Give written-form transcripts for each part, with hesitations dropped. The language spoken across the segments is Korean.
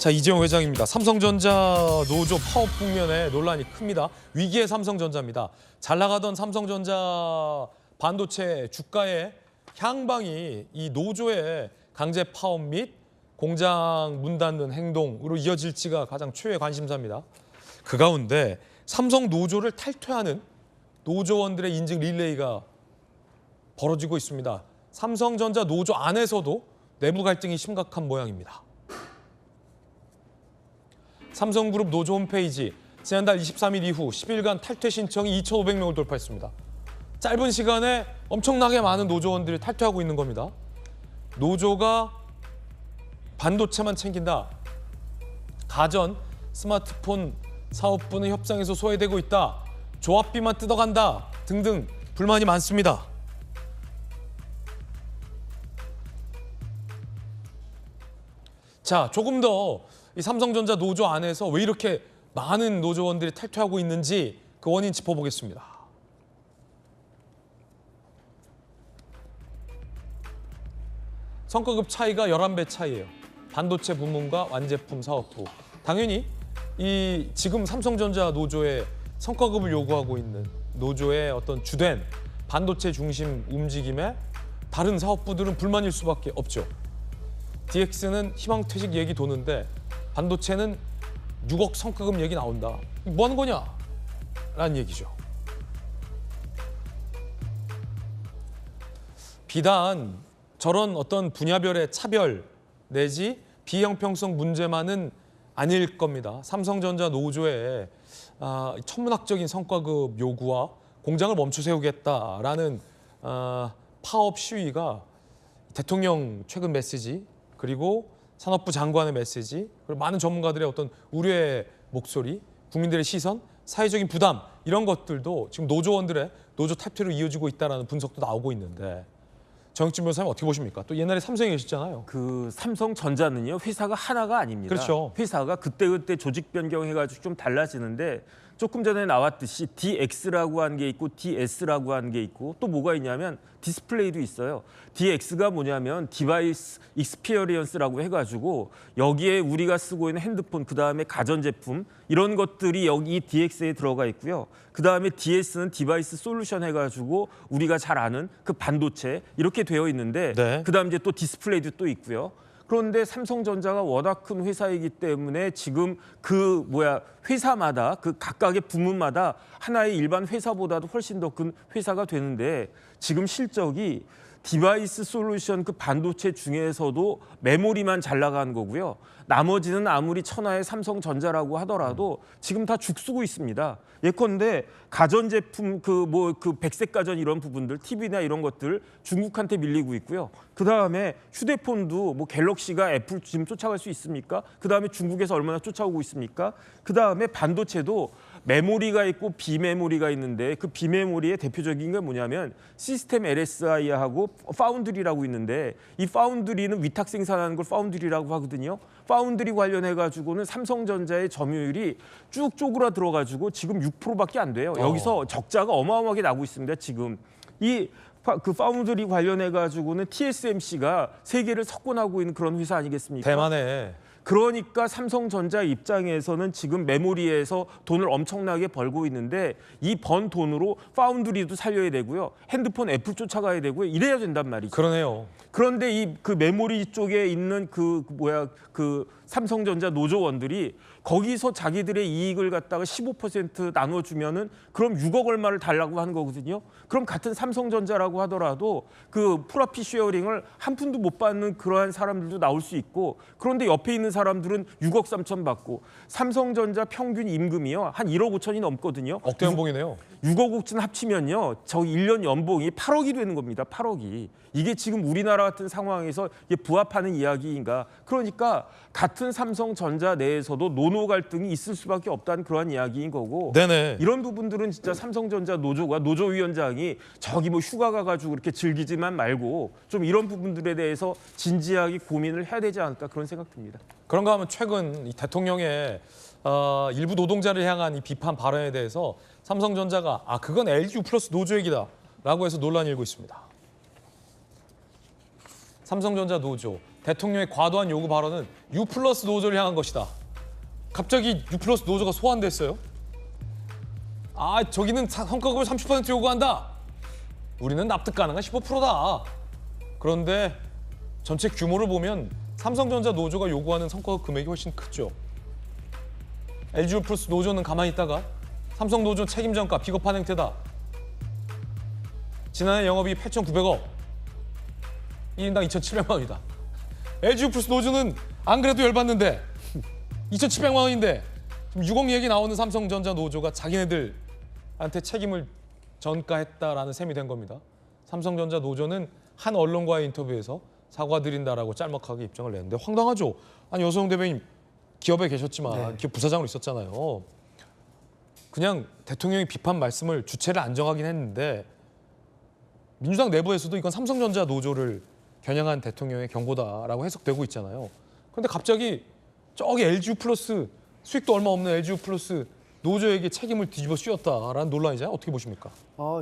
자, 이재용 회장입니다. 삼성전자 노조 파업 국면에 논란이 큽니다. 위기의 삼성전자입니다. 잘 나가던 삼성전자 반도체 주가의 향방이 이 노조의 강제 파업 및 공장 문 닫는 행동으로 이어질지가 가장 최후의 관심사입니다. 그 가운데 삼성 노조를 탈퇴하는 노조원들의 인증 릴레이가 벌어지고 있습니다. 삼성전자 노조 안에서도 내부 갈등이 심각한 모양입니다. 삼성그룹 노조 홈페이지 지난달 23일 이후 10일간 탈퇴 신청이 2,500명을 돌파했습니다. 짧은 시간에 엄청나게 많은 노조원들이 탈퇴하고 있는 겁니다. 노조가 반도체만 챙긴다. 가전, 스마트폰 사업부는 협상에서 소외되고 있다. 조합비만 뜯어간다. 등등 불만이 많습니다. 자, 조금 더 이 삼성전자 노조 안에서 왜 이렇게 많은 노조원들이 탈퇴하고 있는지 그 원인 짚어보겠습니다. 성과급 차이가 11배 차이예요. 반도체 부문과 완제품 사업부. 당연히 이 지금 삼성전자 노조의 성과급을 요구하고 있는 노조의 어떤 주된 반도체 중심 움직임에 다른 사업부들은 불만일 수밖에 없죠. DX는 희망퇴직 얘기 도는데 반도체는 6억 성과급 얘기 나온다. 뭐 하는 거냐? 라는 얘기죠. 비단 저런 어떤 분야별의 차별 내지 비형평성 문제만은 아닐 겁니다. 삼성전자 노조의 천문학적인 성과급 요구와 공장을 멈춰 세우겠다라는 파업 시위가 대통령 최근 메시지 그리고 산업부 장관의 메시지 그리고 많은 전문가들의 어떤 우려의 목소리, 국민들의 시선, 사회적인 부담 이런 것들도 지금 노조원들의 노조 탈퇴로 이어지고 있다는 분석도 나오고 있는데 정혁진 변호사님 어떻게 보십니까? 또 옛날에 삼성에 계셨잖아요. 그 삼성전자는요 회사가 하나가 아닙니다. 그렇죠. 회사가 그때그때 조직 변경해가지고 좀 달라지는데 조금 전에 나왔듯이 DX라고 한 게 있고 DS라고 한 게 있고 또 뭐가 있냐면 디스플레이도 있어요. DX가 뭐냐면 디바이스 익스피리언스라고 해가지고 여기에 우리가 쓰고 있는 핸드폰 그다음에 가전제품 이런 것들이 여기 DX에 들어가 있고요. 그다음에 DS는 디바이스 솔루션 해가지고 우리가 잘 아는 그 반도체 이렇게 되어 있는데 네. 그다음 이제 또 디스플레이도 또 있고요. 그런데 삼성전자가 워낙 큰 회사이기 때문에 지금 회사마다 그 각각의 부문마다 하나의 일반 회사보다도 훨씬 더 큰 회사가 되는데 지금 실적이 디바이스 솔루션 그 반도체 중에서도 메모리만 잘 나가는 거고요. 나머지는 아무리 천하의 삼성전자라고 하더라도 지금 다 죽쓰고 있습니다. 예컨대 가전제품 그 백색 가전 이런 부분들 TV나 이런 것들 중국한테 밀리고 있고요. 그다음에 휴대폰도 뭐 갤럭시가 애플 지금 쫓아갈 수 있습니까? 그다음에 중국에서 얼마나 쫓아오고 있습니까? 그다음에 반도체도 메모리가 있고 비메모리가 있는데 그 비메모리의 대표적인 게 뭐냐면 시스템 LSI하고 파운드리라고 있는데 이 파운드리는 위탁 생산하는 걸 파운드리라고 하거든요. 파운드리 관련해가지고는 삼성전자의 점유율이 쭉 쪼그라들어가지고 지금 6%밖에 안 돼요. 여기서 적자가 어마어마하게 나고 있습니다. 지금 그 파운드리 관련해가지고는 TSMC가 세계를 석권하고 있는 그런 회사 아니겠습니까? 대만에 그러니까 삼성전자 입장에서는 지금 메모리에서 돈을 엄청나게 벌고 있는데 이 번 돈으로 파운드리도 살려야 되고요. 핸드폰 애플 쫓아가야 되고요. 이래야 된단 말이죠. 그러네요. 그런데 이 그 메모리 쪽에 있는 그 삼성전자 노조원들이 거기서 자기들의 이익을 갖다가 15% 나눠주면은 그럼 6억 얼마를 달라고 하는 거거든요. 그럼 같은 삼성전자라고 하더라도 그 프로핏 쉐어링을 한 푼도 못 받는 그러한 사람들도 나올 수 있고 그런데 옆에 있는 사람들은 6억 3천 받고 삼성전자 평균 임금이요 한 1억 5천이 넘거든요. 억대 연봉이네요. 6억 5천 합치면요 저 1년 연봉이 8억이 되는 겁니다. 8억이. 이게 지금 우리나라 같은 상황에서 이게 부합하는 이야기인가. 그러니까 같은 삼성전자 내에서도 노노 갈등이 있을 수밖에 없다는 그러한 이야기인 거고 네네. 이런 부분들은 진짜 삼성전자 노조가 노조위원장이 저기 뭐 휴가 가가지고 그렇게 즐기지만 말고 좀 이런 부분들에 대해서 진지하게 고민을 해야 되지 않을까 그런 생각 듭니다. 그런가 하면 최근 이 대통령의 일부 노동자를 향한 이 비판 발언에 대해서 삼성전자가 그건 LG U+ 노조 얘기다 라고 해서 논란이 일고 있습니다. 삼성전자 노조 대통령의 과도한 요구 발언은 U+ 노조를 향한 것이다. 갑자기 U+ 노조가 소환됐어요. 아, 저기는 성과급을 30% 요구한다. 우리는 납득 가능한 15%다. 그런데 전체 규모를 보면 삼성전자 노조가 요구하는 성과급 금액이 훨씬 크죠. LG U+ 노조는 가만히 있다가 삼성 노조 책임전가 비겁한 행태다. 지난해 영업이익 8,900억, 1인당 2,700만 원이다. LG U+ 노조는 안 그래도 열받는데 2,700만 원인데 지금 6억 얘기 나오는 삼성전자 노조가 자기네들한테 책임을 전가했다라는 셈이 된 겁니다. 삼성전자 노조는 한 언론과의 인터뷰에서 사과드린다라고 짤막하게 입장을 냈는데 황당하죠. 아니 여성 대변인 기업에 계셨지만 기업 부사장으로 있었잖아요. 그냥 대통령이 비판 말씀을 주체를 안 정하긴 했는데 민주당 내부에서도 이건 삼성전자 노조를 겨냥한 대통령의 경고다라고 해석되고 있잖아요. 그런데 갑자기 저기 LG U+ 수익도 얼마 없는 LG U+ 노조에게 책임을 뒤집어 씌웠다라는 논란이잖아요. 어떻게 보십니까?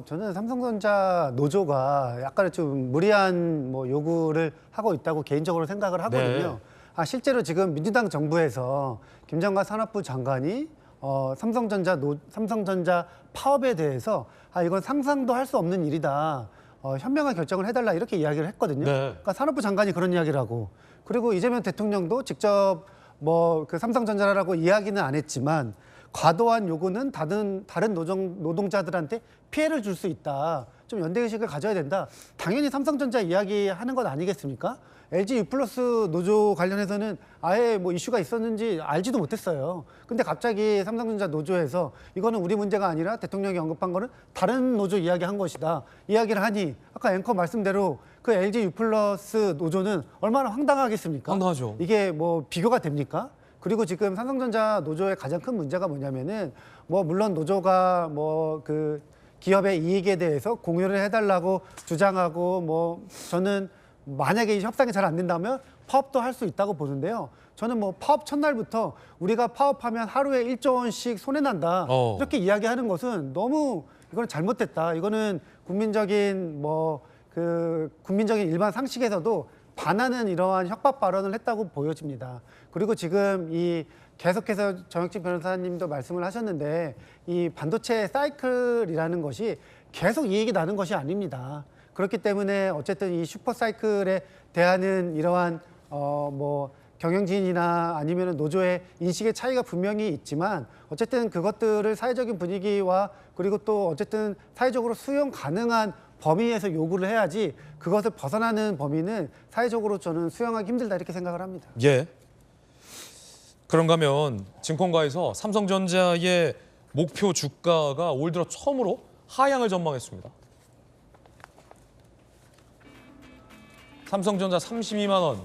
저는 삼성전자 노조가 약간의 좀 무리한 요구를 하고 있다고 개인적으로 생각을 하거든요. 네. 실제로 지금 민주당 정부에서 김정관 산업부 장관이 삼성전자 파업에 대해서 이건 상상도 할 수 없는 일이다. 현명한 결정을 해달라 이렇게 이야기를 했거든요. 네. 그러니까 산업부 장관이 그런 이야기를 하고 그리고 이재명 대통령도 직접 그 삼성전자라고 이야기는 안 했지만 과도한 요구는 다른 노동자들한테 피해를 줄 수 있다. 좀 연대의식을 가져야 된다. 당연히 삼성전자 이야기하는 것 아니겠습니까? LG U+ 노조 관련해서는 아예 이슈가 있었는지 알지도 못했어요. 근데 갑자기 삼성전자 노조에서 이거는 우리 문제가 아니라 대통령이 언급한 거는 다른 노조 이야기한 것이다. 이야기를 하니 아까 앵커 말씀대로 그 LG U+ 노조는 얼마나 황당하겠습니까? 황당하죠. 이게 비교가 됩니까? 그리고 지금 삼성전자 노조의 가장 큰 문제가 뭐냐면은 물론 노조가 그 기업의 이익에 대해서 공유를 해달라고 주장하고 저는 만약에 이 협상이 잘 안 된다면 파업도 할 수 있다고 보는데요. 저는 파업 첫날부터 우리가 파업하면 하루에 1조 원씩 손해난다. 이렇게 이야기하는 것은 너무 이거는 잘못됐다. 이거는 국민적인 국민적인 일반 상식에서도 반하는 이러한 협박 발언을 했다고 보여집니다. 그리고 지금 계속해서 정혁진 변호사님도 말씀을 하셨는데 이 반도체 사이클이라는 것이 계속 이익이 나는 것이 아닙니다. 그렇기 때문에 어쨌든 이 슈퍼 사이클에 대한 이러한 경영진이나 아니면 노조의 인식의 차이가 분명히 있지만 어쨌든 그것들을 사회적인 분위기와 그리고 또 어쨌든 사회적으로 수용 가능한 범위에서 요구를 해야지 그것을 벗어나는 범위는 사회적으로 저는 수용하기 힘들다 이렇게 생각을 합니다. 예. 그런가 하면 증권가에서 삼성전자의 목표 주가가 올 들어 처음으로 하향을 전망했습니다. 삼성전자 32만 원,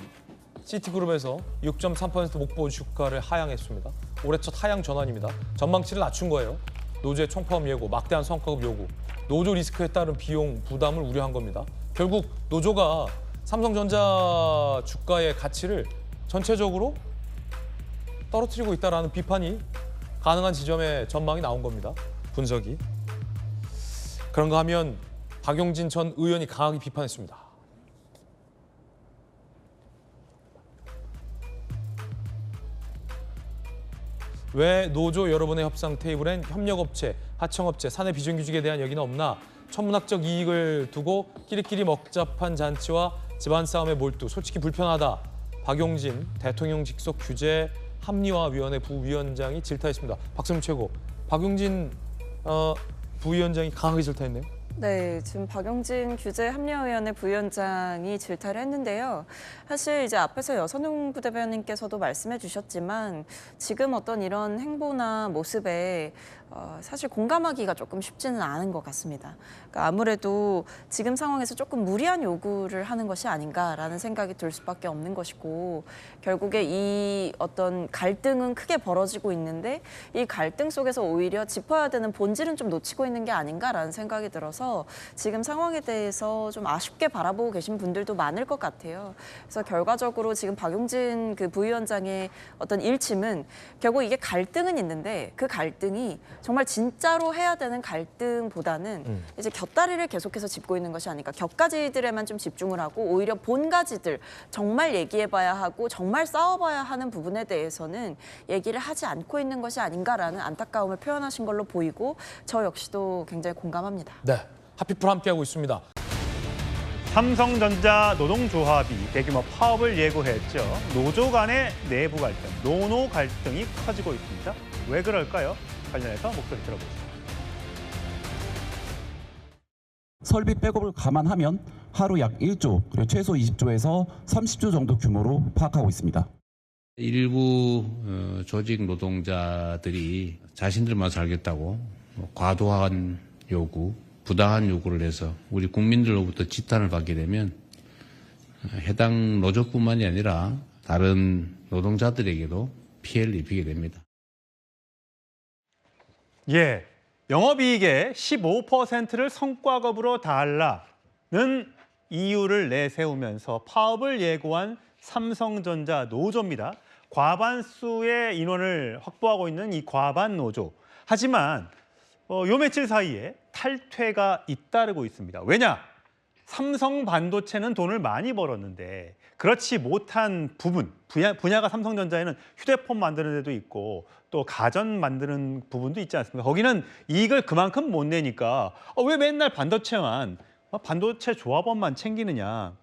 시티그룹에서 6.3% 목표 주가를 하향했습니다. 올해 첫 하향 전환입니다. 전망치를 낮춘 거예요. 노조의 총파업 예고, 막대한 성과급 요구, 노조 리스크에 따른 비용 부담을 우려한 겁니다. 결국 노조가 삼성전자 주가의 가치를 전체적으로 떨어뜨리고 있다는 비판이 가능한 지점의 전망이 나온 겁니다. 분석이. 그런가 하면 박용진 전 의원이 강하게 비판했습니다. 왜 노조 여러분의 협상 테이블엔 협력업체, 하청업체, 사내 비정규직에 대한 얘기는 없나? 천문학적 이익을 두고 끼리끼리 먹잡한 잔치와 집안 싸움에 몰두. 솔직히 불편하다. 박용진 대통령 직속 규제 합리화위원회 부위원장이 질타했습니다. 박수민 최고. 박용진 부위원장이 강하게 질타했네요. 네, 지금 박용진 규제합리화위원회 부위원장이 질타를 했는데요. 사실 이제 앞에서 여선웅 부대변인께서도 말씀해 주셨지만 지금 어떤 이런 행보나 모습에 사실 공감하기가 조금 쉽지는 않은 것 같습니다. 그러니까 아무래도 지금 상황에서 조금 무리한 요구를 하는 것이 아닌가라는 생각이 들 수밖에 없는 것이고 결국에 이 어떤 갈등은 크게 벌어지고 있는데 이 갈등 속에서 오히려 짚어야 되는 본질은 좀 놓치고 있는 게 아닌가라는 생각이 들어서 지금 상황에 대해서 좀 아쉽게 바라보고 계신 분들도 많을 것 같아요. 그래서 결과적으로 지금 박용진 그 부위원장의 어떤 일침은 결국 이게 갈등은 있는데 그 갈등이 정말 진짜로 해야 되는 갈등보다는 이제 곁다리를 계속해서 짚고 있는 것이 아닐까. 격가지들에만 좀 집중을 하고 오히려 본가지들 정말 얘기해봐야 하고 정말 싸워봐야 하는 부분에 대해서는 얘기를 하지 않고 있는 것이 아닌가라는 안타까움을 표현하신 걸로 보이고 저 역시도 굉장히 공감합니다. 네, 하피풀 함께하고 있습니다. 삼성전자 노동조합이 대규모 파업을 예고했죠. 노조 간의 내부 갈등, 노노 갈등이 커지고 있습니다. 왜 그럴까요? 관련해서 목소리 들어보겠습니다. 설비 백업을 감안하면 하루 약 1조, 그리고 최소 20조에서 30조 정도 규모로 파악하고 있습니다. 일부 조직 노동자들이 자신들만 살겠다고 과도한 요구, 부당한 요구를 해서 우리 국민들로부터 지탄을 받게 되면 해당 노조뿐만이 아니라 다른 노동자들에게도 피해를 입히게 됩니다. 예, 영업이익의 15%를 성과급으로 달라는 이유를 내세우면서 파업을 예고한 삼성전자 노조입니다. 과반수의 인원을 확보하고 있는 이 과반 노조. 하지만 요 며칠 사이에 탈퇴가 잇따르고 있습니다. 왜냐? 삼성 반도체는 돈을 많이 벌었는데 그렇지 못한 부분, 분야가 삼성전자에는 휴대폰 만드는 데도 있고 또 가전 만드는 부분도 있지 않습니까? 거기는 이익을 그만큼 못 내니까 왜 맨날 반도체 조합원만 챙기느냐.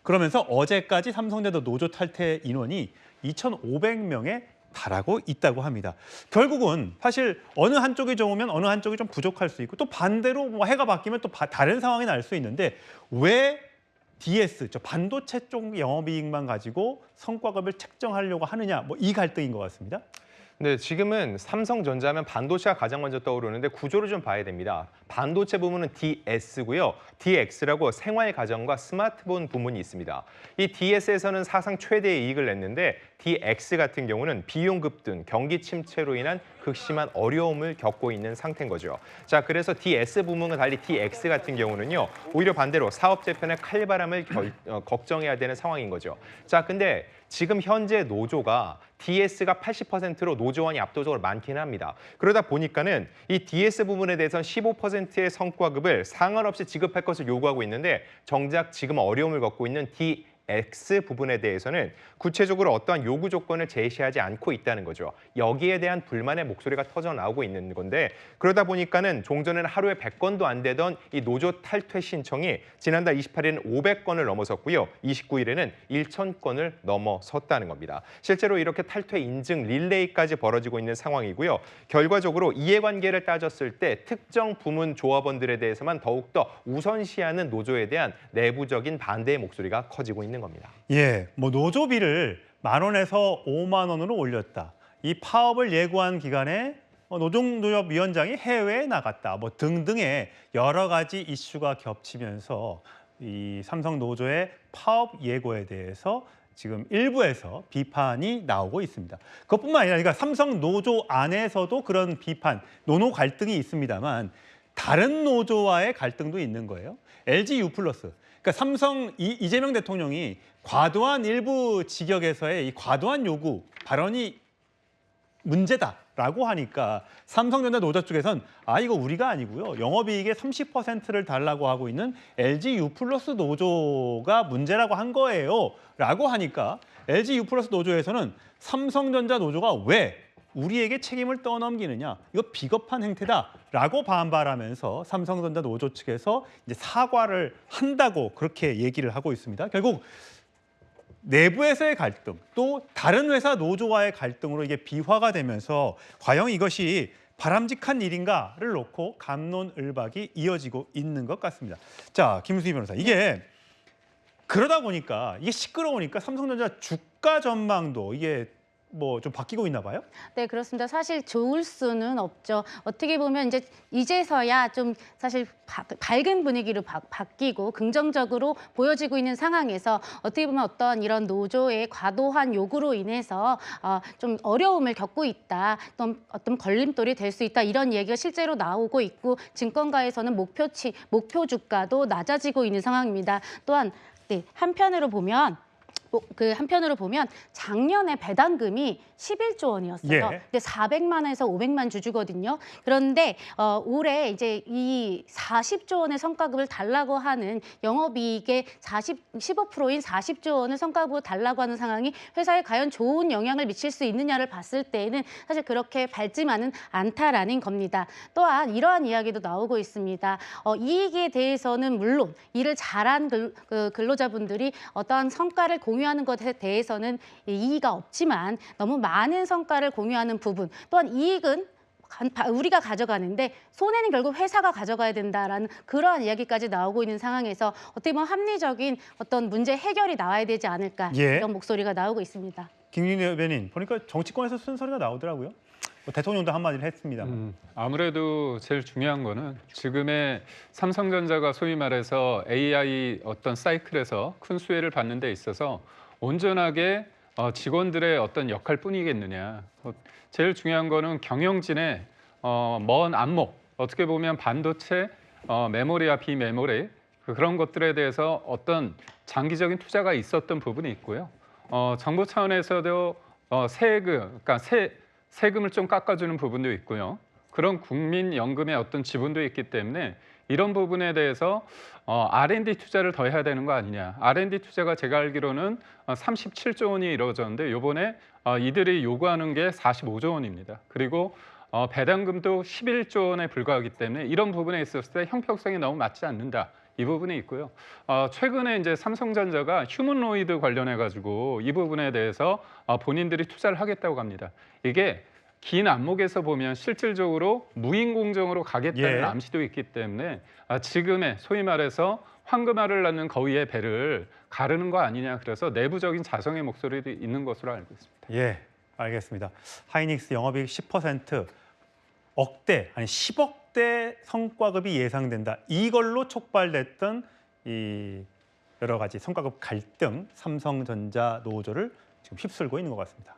그러면서 어제까지 삼성전자 노조 탈퇴 인원이 2,500명에 달하고 있다고 합니다. 결국은 사실 어느 한쪽이 좋으면 어느 한쪽이 좀 부족할 수 있고 또 반대로 뭐 해가 바뀌면 또 다른 상황이 날 수 있는데 왜 DS, 반도체 쪽 영업이익만 가지고 성과급을 책정하려고 하느냐, 뭐 이 갈등인 것 같습니다. 네, 지금은 삼성전자면 반도체가 가장 먼저 떠오르는데 구조를 좀 봐야 됩니다. 반도체 부문은 DS고요. DX라고 생활 가전과 스마트폰 부문이 있습니다. 이 DS에서는 사상 최대의 이익을 냈는데 DX 같은 경우는 비용 급등, 경기 침체로 인한 극심한 어려움을 겪고 있는 상태인 거죠. 자, 그래서 DS 부문과 달리 DX 같은 경우는요. 오히려 반대로 사업 재편의 칼바람을 걱정해야 되는 상황인 거죠. 자, 근데 지금 현재 노조가 DS가 80%로 노조원이 압도적으로 많긴 합니다. 그러다 보니까는 이 DS 부분에 대해서는 15%의 성과급을 상관없이 지급할 것을 요구하고 있는데 정작 지금 어려움을 겪고 있는 DX 부분에 대해서는 구체적으로 어떠한 요구 조건을 제시하지 않고 있다는 거죠. 여기에 대한 불만의 목소리가 터져 나오고 있는 건데 그러다 보니까는 종전에는 하루에 100건도 안 되던 이 노조 탈퇴 신청이 지난달 28일은 500건을 넘어섰고요. 29일에는 1,000건을 넘어섰다는 겁니다. 실제로 이렇게 탈퇴 인증 릴레이까지 벌어지고 있는 상황이고요. 결과적으로 이해관계를 따졌을 때 특정 부문 조합원들에 대해서만 더욱더 우선시하는 노조에 대한 내부적인 반대의 목소리가 커지고 있는 겁니다. 예, 뭐 노조비를 10,000원에서 50,000원으로 올렸다. 이 파업을 예고한 기간에 노동조합위원장이 해외에 나갔다. 뭐 등등의 여러 가지 이슈가 겹치면서 이 삼성 노조의 파업 예고에 대해서 지금 일부에서 비판이 나오고 있습니다. 그것뿐만 아니라 그러니까 삼성 노조 안에서도 그런 비판, 노노 갈등이 있습니다만 다른 노조와의 갈등도 있는 거예요. LG U+. 그러니까 삼성 이재명 대통령이 과도한 일부 직역에서의 이 과도한 요구 발언이 문제다라고 하니까 삼성전자 노조 쪽에선 이거 우리가 아니고요. 영업이익의 30%를 달라고 하고 있는 LG U+ 노조가 문제라고 한 거예요. 라고 하니까 LG U+ 노조에서는 삼성전자 노조가 왜 우리에게 책임을 떠넘기느냐, 이거 비겁한 행태다라고 반발하면서 삼성전자 노조 측에서 이제 사과를 한다고 그렇게 얘기를 하고 있습니다. 결국 내부에서의 갈등, 또 다른 회사 노조와의 갈등으로 이게 비화가 되면서 과연 이것이 바람직한 일인가를 놓고 갑론을박이 이어지고 있는 것 같습니다. 자, 김수희 변호사, 이게 그러다 보니까 이게 시끄러우니까 삼성전자 주가 전망도 이게 뭐 좀 바뀌고 있나 봐요? 네, 그렇습니다. 사실 좋을 수는 없죠. 어떻게 보면 이제서야 좀 사실 밝은 분위기로 바뀌고 긍정적으로 보여지고 있는 상황에서 어떻게 보면 어떤 이런 노조의 과도한 요구로 인해서 좀 어려움을 겪고 있다, 또 어떤 걸림돌이 될 수 있다, 이런 얘기가 실제로 나오고 있고 증권가에서는 목표 주가도 낮아지고 있는 상황입니다. 또한 한편으로 보면 그 한편으로 보면 작년에 배당금이 11조 원이었어요. 예. 근데 400만 원에서 500만 주주거든요. 그런데 올해 이제 이 40조 원의 성과급을 달라고 하는 영업이익의 15%인 40조 원을 성과급으로 달라고 하는 상황이 회사에 과연 좋은 영향을 미칠 수 있느냐를 봤을 때에는 사실 그렇게 밝지만은 않다라는 겁니다. 또한 이러한 이야기도 나오고 있습니다. 이익에 대해서는 물론 일을 잘한 근로자분들이 어떠한 성과를 공유하는 것에 대해서는 이의가 없지만 너무 많은 성과를 공유하는 부분 또한 이익은 우리가 가져가는데 손해는 결국 회사가 가져가야 된다라는 그러한 이야기까지 나오고 있는 상황에서 어떻게 보면 합리적인 어떤 문제 해결이 나와야 되지 않을까 예. 이런 목소리가 나오고 있습니다. 김윤희 의원님 보니까 정치권에서 쓴소리가 나오더라고요. 뭐 대통령도 한마디를 했습니다. 아무래도 제일 중요한 거는 지금의 삼성전자가 소위 말해서 AI 어떤 사이클에서 큰 수혜를 받는 데 있어서 온전하게 직원들의 어떤 역할뿐이겠느냐. 제일 중요한 거는 경영진의 먼 안목, 어떻게 보면 반도체, 메모리와 비메모리 그런 것들에 대해서 어떤 장기적인 투자가 있었던 부분이 있고요. 정부 차원에서도 세금, 그러니까 세금을 좀 깎아주는 부분도 있고요. 그런 국민연금의 어떤 지분도 있기 때문에 이런 부분에 대해서 R&D 투자를 더 해야 되는 거 아니냐. R&D 투자가 제가 알기로는 37조 원이 이루어졌는데 이번에 이들이 요구하는 게 45조 원입니다. 그리고 배당금도 11조 원에 불과하기 때문에 이런 부분에 있었을 때 형평성이 너무 맞지 않는다. 이 부분이 있고요. 최근에 이제 삼성전자가 휴먼로이드 관련해 가지고 이 부분에 대해서 본인들이 투자를 하겠다고 합니다. 이게 긴 안목에서 보면 실질적으로 무인공정으로 가겠다는 예. 암시도 있기 때문에 지금의 소위 말해서 황금알을 낳는 거위의 배를 가르는 거 아니냐. 그래서 내부적인 자성의 목소리도 있는 것으로 알고 있습니다. 예, 알겠습니다. 하이닉스 영업이익 10% 억대 아니 10억대 성과급이 예상된다. 이걸로 촉발됐던 이 여러 가지 성과급 갈등, 삼성전자 노조를 지금 휩쓸고 있는 것 같습니다.